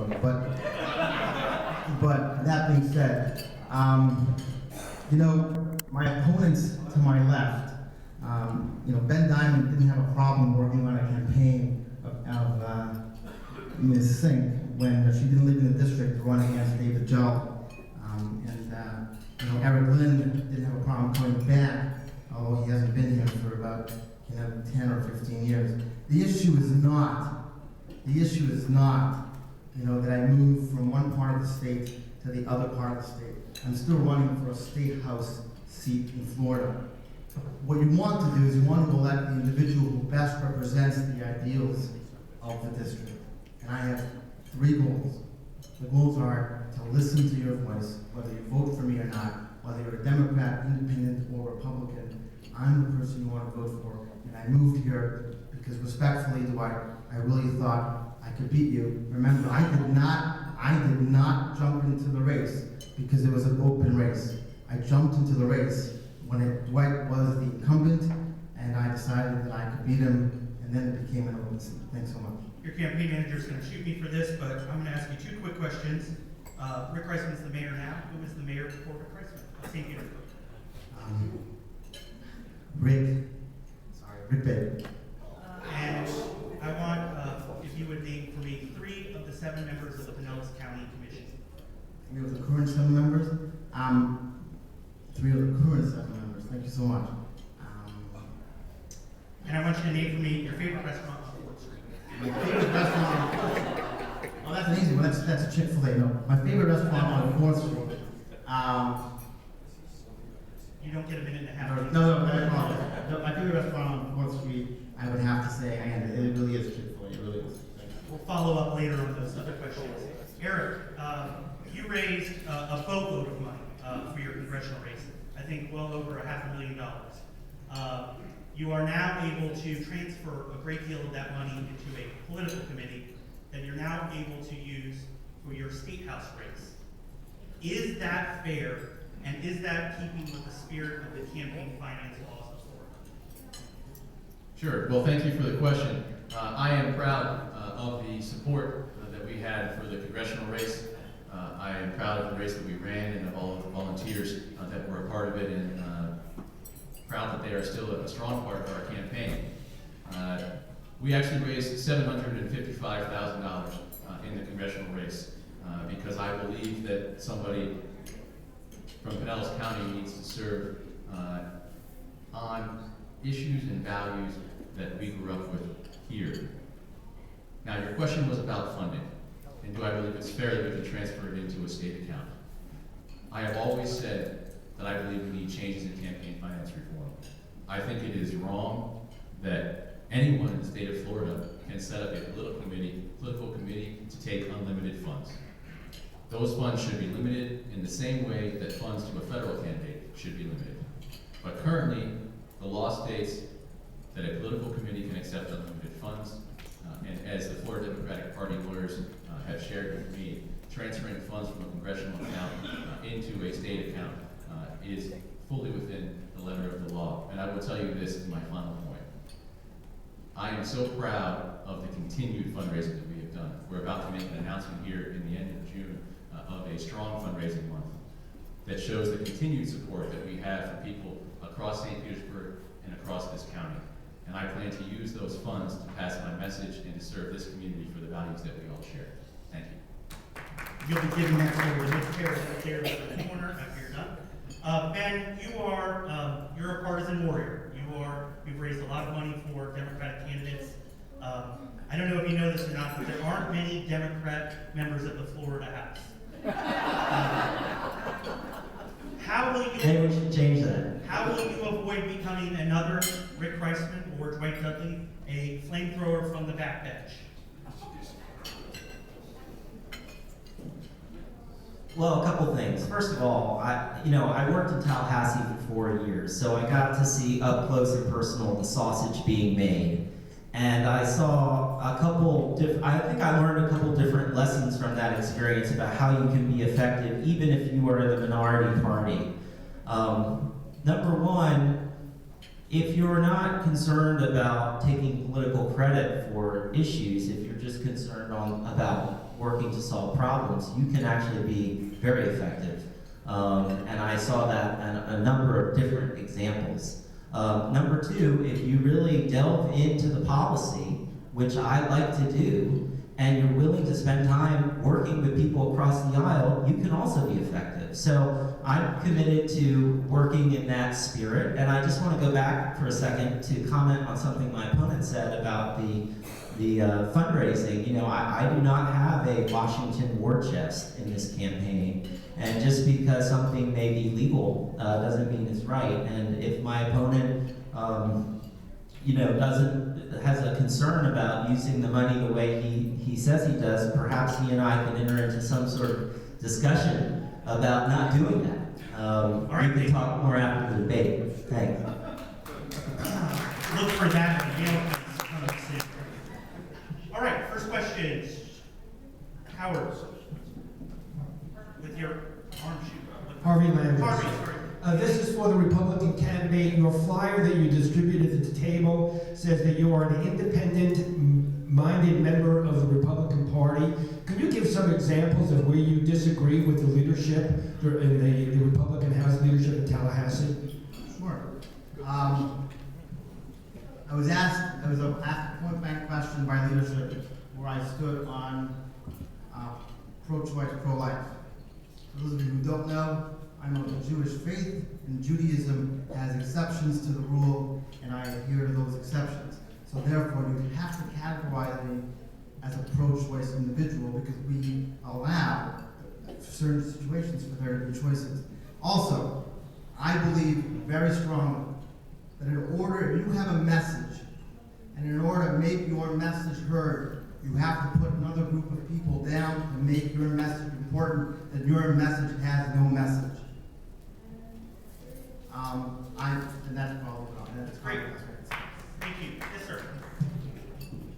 joking. But that being said, you know, my opponents to my left, you know, Ben Diamond didn't have a problem working on a campaign of Ms. Sink when she didn't live in the district to run against David Joe. You know, Eric Lynn didn't have a problem coming back, although he hasn't been here for about 10 or 15 years. The issue is not, you know, that I moved from one part of the state to the other part of the state. I'm still running for a state house seat in Florida. What you want to do is you want to elect the individual who best represents the ideals of the district. And I have 3 goals. The goals are to listen to your voice, whether you vote for me or not, whether you're a Democrat, Independent, or Republican. I'm the person you want to vote for. And I moved here because respectfully, Dwight, I really thought I could beat you. Remember, I did not jump into the race because it was an open race. I jumped into the race when Dwight was the incumbent, and I decided that I could beat him, and then it became an open seat. Thanks so much. Your campaign manager is going to shoot me for this, but I'm going to ask you 2 quick questions. Rick Reisman's the mayor now. Who was the mayor before Rick Reisman? St. Petersburg. Rick Baker. And I want, if you would name for me 3 of the 7 members of the Pinellas County Commission. 3 of the current 7 members? 3 of the current 7 members. Thank you so much. And I want you to name for me your favorite restaurant on 4th Street. My favorite restaurant. Oh, that's an easy one. That's a Chick-fil-A. No, my favorite restaurant on 4th Street. You don't get a minute and a half. No, my favorite restaurant on 4th Street, I would have to say, and it really is Chick-fil-A. It really is. We'll follow up later on those other questions. Eric, you raised a boatload of money for your congressional race. I think well over $500,000. You are now able to transfer a great deal of that money into a political committee that you're now able to use for your state house race. Is that fair, and is that keeping with the spirit of the campaign finance laws of Florida? Sure. Well, thank you for the question. I am proud of the support that we had for the congressional race. I am proud of the race that we ran and of all of the volunteers that were a part of it, and proud that they are still a strong part of our campaign. We actually raised $755,000 in the congressional race because I believe that somebody from Pinellas County needs to serve on issues and values that we grew up with here. Now, your question was about funding, and do I believe it's fair that we can transfer it into a state account? I have always said that I believe we need changes in campaign finance reform. I think it is wrong that anyone in the state of Florida can set up a political committee to take unlimited funds. Those funds should be limited in the same way that funds to a federal candidate should be limited. But currently, the law states that a political committee can accept unlimited funds, and as the Florida Democratic Party lawyers have shared with me, transferring funds from a congressional account into a state account is fully within the letter of the law. And I will tell you this is my final point. I am so proud of the continued fundraising that we have done. We're about to make an announcement here in the end of June of a strong fundraising month that shows the continued support that we have for people across St. Petersburg and across this county. And I plan to use those funds to pass my message and to serve this community for the values that we all share. Thank you. You'll be giving that to the chair there in the corner after you're done. Ben, you're a partisan warrior. You've raised a lot of money for Democratic candidates. I don't know if you know this or not, but there aren't many Democrat members of the Florida House. Maybe we should change that. How will you avoid becoming another Rick Reisman or Dwight Dudley, a flamethrower from the backbench? Well, a couple things. First of all, I worked in Tallahassee for 4 years, so I got to see up close and personal the sausage being made. And I saw I think I learned a couple different lessons from that experience about how you can be effective even if you are in the minority party. Number one, if you're not concerned about taking political credit for issues, if you're just concerned about working to solve problems, you can actually be very effective. And I saw that in a number of different examples. Number two, if you really delve into the policy, which I like to do, and you're willing to spend time working with people across the aisle, you can also be effective. So I'm committed to working in that spirit, and I just want to go back for a second to comment on something my opponent said about the fundraising. You know, I do not have a Washington war chest in this campaign, and just because something may be legal doesn't mean it's right. And if my opponent, has a concern about using the money the way he says he does, perhaps he and I can enter into some sort of discussion about not doing that. We can talk more after the debate. Thanks. Look for that in the Yale case. All right, first question. Howard, with your arm shoot. Harvey Landers. Harvey, sorry. This is for the Republican candidate. Your flyer that you distributed at the table says that you are an independent-minded member of the Republican Party. Can you give some examples of where you disagree with the leadership, in the Republican House leadership in Tallahassee? Sure. I was asked a point-blank question by leadership where I stood on pro-choice, pro-life. For those of you who don't know, I know the Jewish faith and Judaism has exceptions to the rule, and I adhere to those exceptions. So therefore, you have to categorize me as a pro-choice individual because we allow certain situations for there to be choices. Also, I believe very strongly that in order, if you have a message, and in order to make your message heard, you have to put another group of people down to make your message important, that your message has no message. And that's probably that's Great. Thank you. Yes, sir.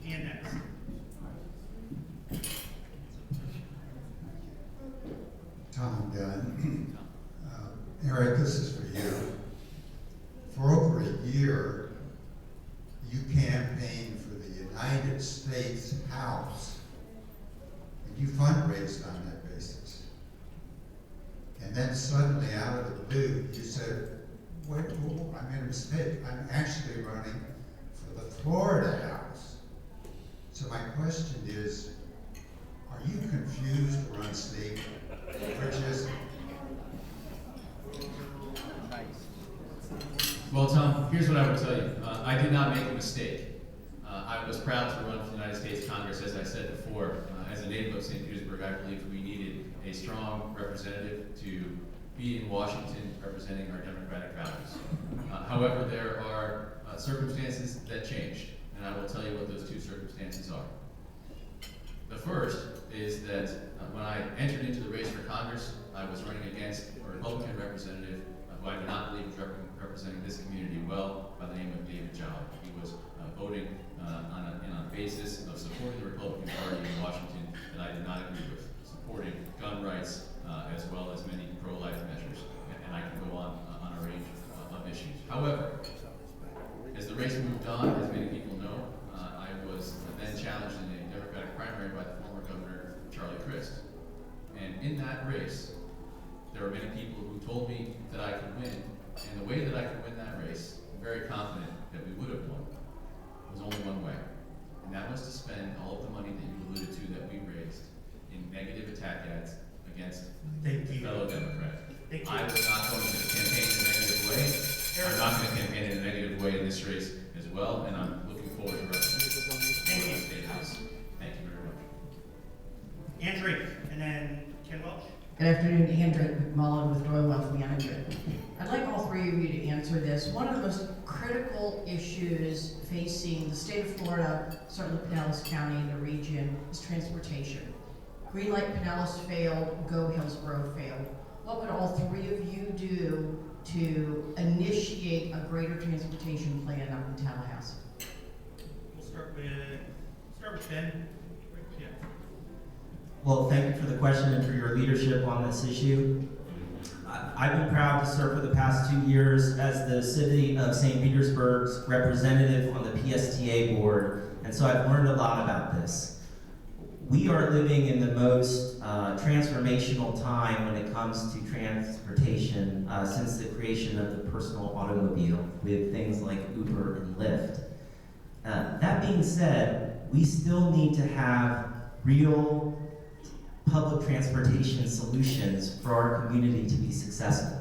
And next. Tom Dunn. Eric, this is for you. For over a year, you campaigned for the United States House, and you fundraised on that basis. And then suddenly, out of the blue, you said, wait, I made a mistake. I'm actually running for the Florida House. So my question is, are you confused or unstable? Which is Well, Tom, here's what I would tell you. I did not make a mistake. I was proud to run for the United States Congress, as I said before. As a native of St. Petersburg, I believed we needed a strong representative to be in Washington representing our democratic values. However, there are circumstances that changed, and I will tell you what those two circumstances are. The first is that when I entered into the race for Congress, I was running against a Republican representative who I did not believe was representing this community well, by the name of David Job. He was voting on a basis of supporting the Republican Party in Washington that I did not agree with, supporting gun rights as well as many pro-life measures, and I can go on a range of issues. However, as the race moved on, as many people know, I was then challenged in a Democratic primary by the former Governor Charlie Crist. And in that race, there were many people who told me that I could win, and the way that I could win that race, I'm very confident that we would have won, was only one way. And that was to spend all of the money that you alluded to that we raised in negative attack ads against Thank you. fellow Democrats. Thank you. I was not going to campaign in a negative way. I'm not going to campaign in a negative way in this race as well, and I'm looking forward to representing the State House. Thank you very much. Ann Drake, and then Ken Welch. Good afternoon, Ann Drake McMullen with Doyle Wealth Management. I'd like all three of you to answer this. One of the most critical issues facing the state of Florida, certainly Pinellas County and the region, is transportation. Greenlight Pinellas failed, Go Hillsborough failed. What would all three of you do to initiate a greater transportation plan up in Tallahassee? We'll start with Ben. Yeah. Well, thank you for the question and for your leadership on this issue. I've been proud to serve for the past 2 years as the City of St. Petersburg's representative on the PSTA board, and so I've learned a lot about this. we are living in the most transformational time when it comes to transportation since the creation of the personal automobile with things like Uber and Lyft. That being said, we still need to have real public transportation solutions for our community to be successful.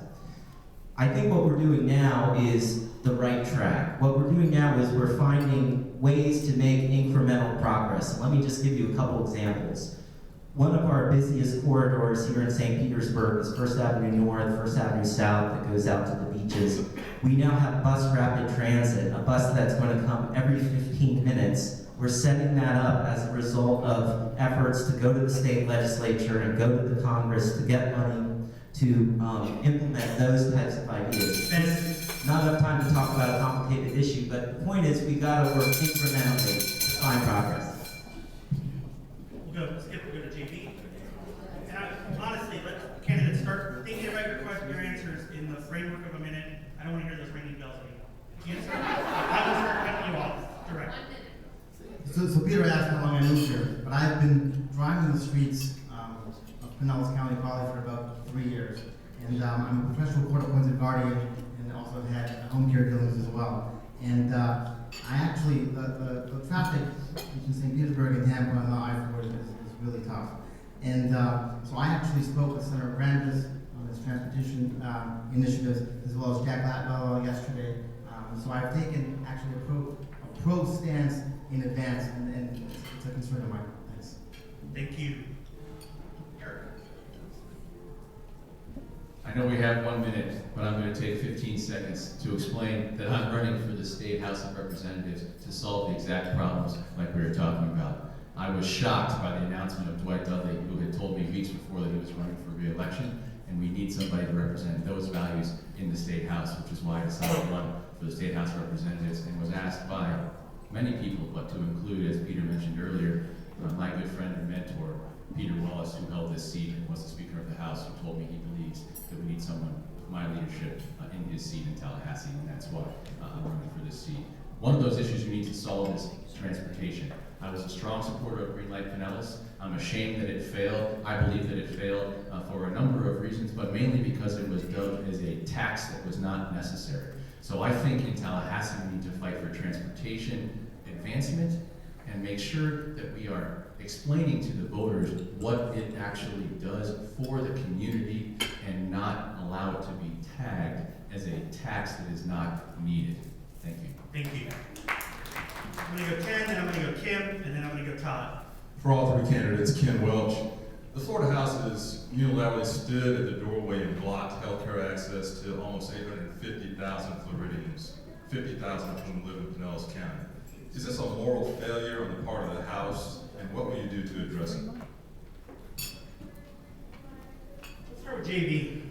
I think what we're doing now is the right track. What we're doing now is we're finding ways to make incremental progress. And let me just give you a couple examples. One of our busiest corridors here in St. Petersburg is First Avenue North, First Avenue South that goes out to the beaches. We now have bus rapid transit, a bus that's going to come every 15 minutes. We're setting that up as a result of efforts to go to the state legislature and go to the Congress to get money to implement those types of ideas. Not enough time to talk about a complicated issue, but the point is we got to work incrementally to find progress. We'll go to JB. And honestly, let candidates start thinking about your answers in the framework of a minute. I don't want to hear those ringing bells anymore. I will start cutting you off directly. So Peter asked how long I moved here, but I've been driving the streets of Pinellas County probably for about 3 years. And I'm a professional court-appointed guardian and also had home care dealings as well. And I actually, the traffic between St. Petersburg and Tampa on the I-4 is really tough. And so I actually spoke with Senator Brandis on his transportation initiatives, as well as Jack Latwell yesterday. So I've taken actually a pro stance in advance, and it's a concern of mine. Thanks. Thank you. Eric. I know we have 1 minute, but I'm going to take 15 seconds to explain that I'm running for the State House of Representatives to solve the exact problems like we were talking about. I was shocked by the announcement of Dwight Dudley, who had told me weeks before that he was running for re-election, and we need somebody to represent those values in the State House, which is why I decided to run for the State House of Representatives, and was asked by many people, but to include, as Peter mentioned earlier, my good friend and mentor, Peter Wallace, who held this seat and was the Speaker of the House, who told me he believes that we need someone with my leadership in his seat in Tallahassee, and that's why I'm running for this seat. One of those issues we need to solve is transportation. I was a strong supporter of Green Light Pinellas. I'm ashamed that it failed. I believe that it failed for a number of reasons, but mainly because it was dubbed as a tax that was not necessary. So I think in Tallahassee we need to fight for transportation advancement and make sure that we are explaining to the voters what it actually does for the community and not allow it to be tagged as a tax that is not needed. Thank you. Thank you. I'm going to go Ken, then I'm going to go Kim, and then I'm going to go Todd. For all three candidates, Ken Welch. The Florida House has unilaterally stood at the doorway and blocked healthcare access to almost 850,000 Floridians, 50,000 of whom live in Pinellas County. Is this a moral failure on the part of the House, and what will you do to address it? Let's start with JB.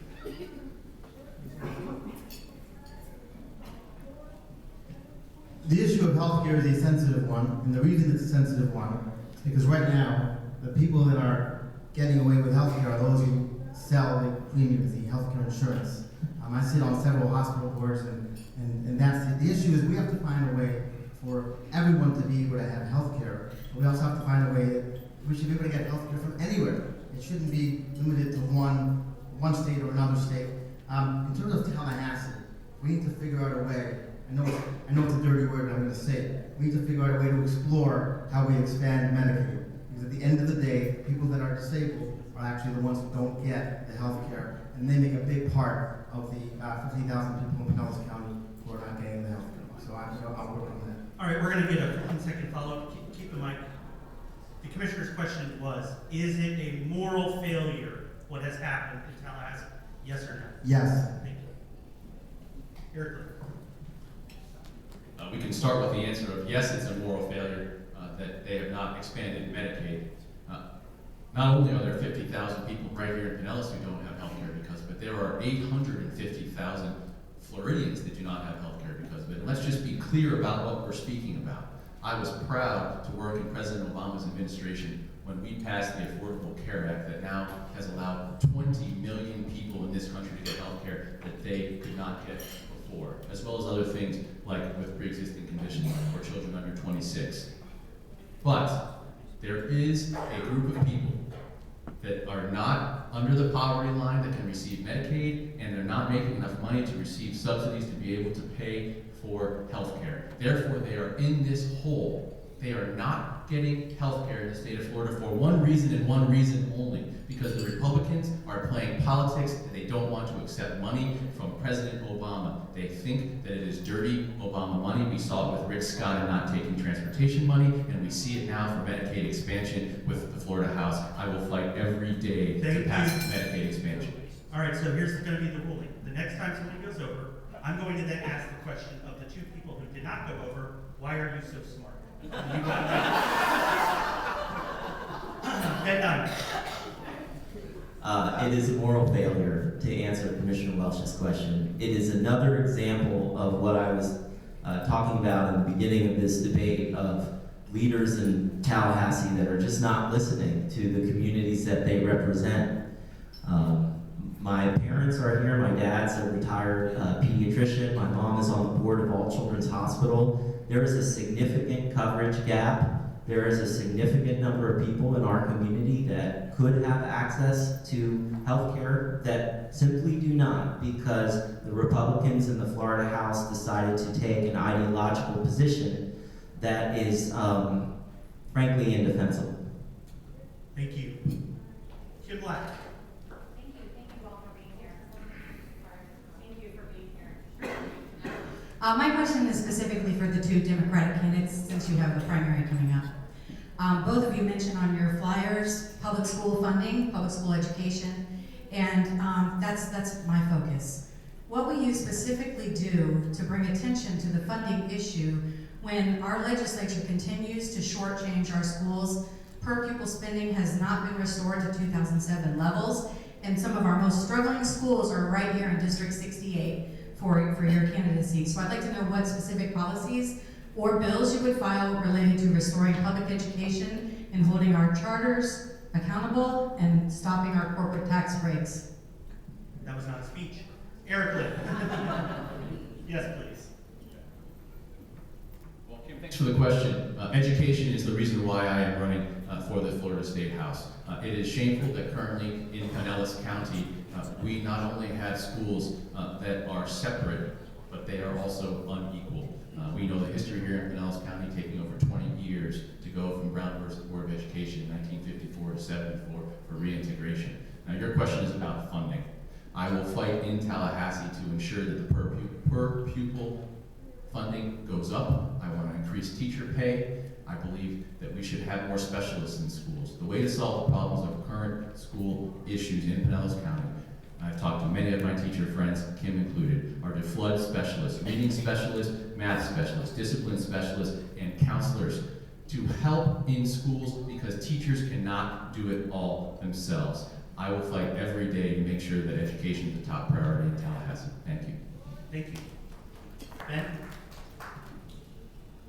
The issue of healthcare is a sensitive one, and the reason it's a sensitive one is because right now, the people that are getting away with healthcare are those who sell the premiums, the healthcare insurance. I sit on several hospital boards, and that's it. The issue is we have to find a way for everyone to be able to have healthcare. We also have to find a way that we should be able to get healthcare from anywhere. It shouldn't be limited to one state or another state. In terms of Tallahassee, we need to figure out a way. I know it's a dirty word, but I'm going to say it. We need to figure out a way to explore how we expand Medicaid. Because at the end of the day, people that are disabled are actually the ones who don't get the health care, and they make a big part of the 50,000 people in Pinellas County who are not getting the health care. So I'll work on that. All right, we're going to get a 1-second follow-up. Keep the mic. The commissioner's question was, is it a moral failure what has happened in Tallahassee? Yes or no? Yes. Thank you. Eric. We can start with the answer of yes, it's a moral failure that they have not expanded Medicaid. Not only are there 50,000 people right here in Pinellas who don't have health care because of it, there are 850,000 Floridians that do not have health care because of it. And let's just be clear about what we're speaking about. I was proud to work in President Obama's administration when we passed the Affordable Care Act that now has allowed 20 million people in this country to get health care that they could not get before, as well as other things like with pre-existing conditions or children under 26. But There is a group of people that are not under the poverty line that can receive Medicaid, and they're not making enough money to receive subsidies to be able to pay for health care. Therefore, they are in this hole. They are not getting health care in the state of Florida for one reason and one reason only, because the Republicans are playing politics and they don't want to accept money from President Obama. They think that it is dirty Obama money. We saw it with Rick Scott and not taking transportation money, and we see it now for Medicaid expansion with the Florida House. I will fight every day to pass Medicaid expansion. All right, so here's going to be the ruling. The next time somebody goes over, I'm going to then ask the question of the two people who did not go over, why are you so smart? You got that. Ben Diamond. It is a moral failure to answer Commissioner Welch's question. It is another example of what I was talking about in the beginning of this debate of leaders in Tallahassee that are just not listening to the communities that they represent. My parents are here. My dad's a retired pediatrician. My mom is on the board of All Children's Hospital. There is a significant coverage gap. There is a significant number of people in our community that could have access to health care that simply do not, because the Republicans in the Florida House decided to take an ideological position that is frankly indefensible. Thank you. Kim Black. Thank you all for being here. Thank you for being here. My question is specifically for the two Democratic candidates, since you have the primary coming up. Both of you mentioned on your flyers public school funding, public school education, and that's my focus. What will you specifically do to bring attention to the funding issue when our legislature continues to shortchange our schools? Per pupil spending has not been restored to 2007 levels, and some of our most struggling schools are right here in District 68 for your candidacy. So I'd like to know what specific policies or bills you would file related to restoring public education and holding our charters accountable and stopping our corporate tax breaks. That was not a speech. Eric Lipp. Yes, please. Well, Kim, thanks for the question. Education is the reason why I am running for the Florida State House. It is shameful that currently in Pinellas County, we not only have schools that are separate, but they are also unequal. We know the history here in Pinellas County taking over 20 years to go from Brown versus Board of Education, 1954 to 74 for reintegration. Now your question is about funding. I will fight in Tallahassee to ensure that the per pupil funding goes up. I want to increase teacher pay. I believe that we should have more specialists in schools. The way to solve the problems of current school issues in Pinellas County, I've talked to many of my teacher friends, Kim included, are to flood specialists, reading specialists, math specialists, discipline specialists, and counselors to help in schools because teachers cannot do it all themselves. I will fight every day to make sure that education is a top priority in Tallahassee. Thank you. Thank you. Ben?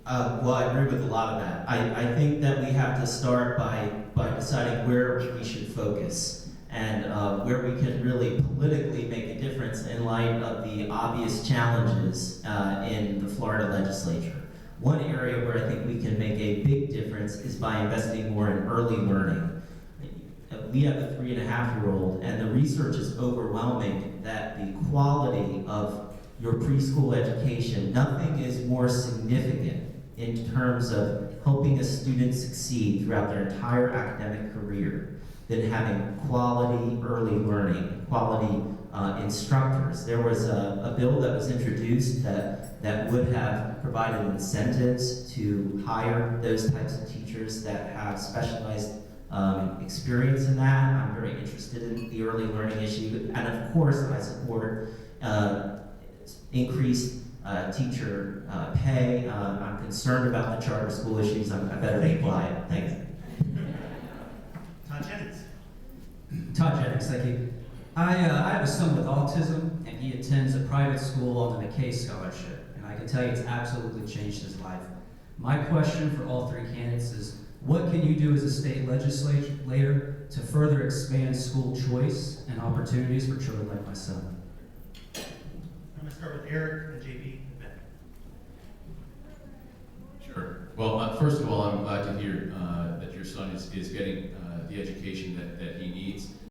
Well, I agree with a lot of that. I think that we have to start by deciding where we should focus and where we can really politically make a difference in light of the obvious challenges in the Florida legislature. One area where I think we can make a big difference is by investing more in early learning. We have a 3.5-year-old, and the research is overwhelming that the quality of your preschool education, nothing is more significant in terms of helping a student succeed throughout their entire academic career than having quality early learning, quality instructors. There was a bill that was introduced that would have provided incentives to hire those types of teachers that have specialized experience in that. I'm very interested in the early learning issue, and of course I support increased teacher pay. I'm concerned about the charter school issues. I better be quiet. Thanks. Todd Jennings. Todd Jennings, thank you. I have a son with autism, and he attends a private school on the McKay Scholarship, and I can tell you it's absolutely changed his life. My question for all three candidates is, what can you do as a state legislator to further expand school choice and opportunities for children like my son? I'm going to start with Eric and JB and Ben. Sure. Well, first of all, I'm glad to hear that your your son is getting the education that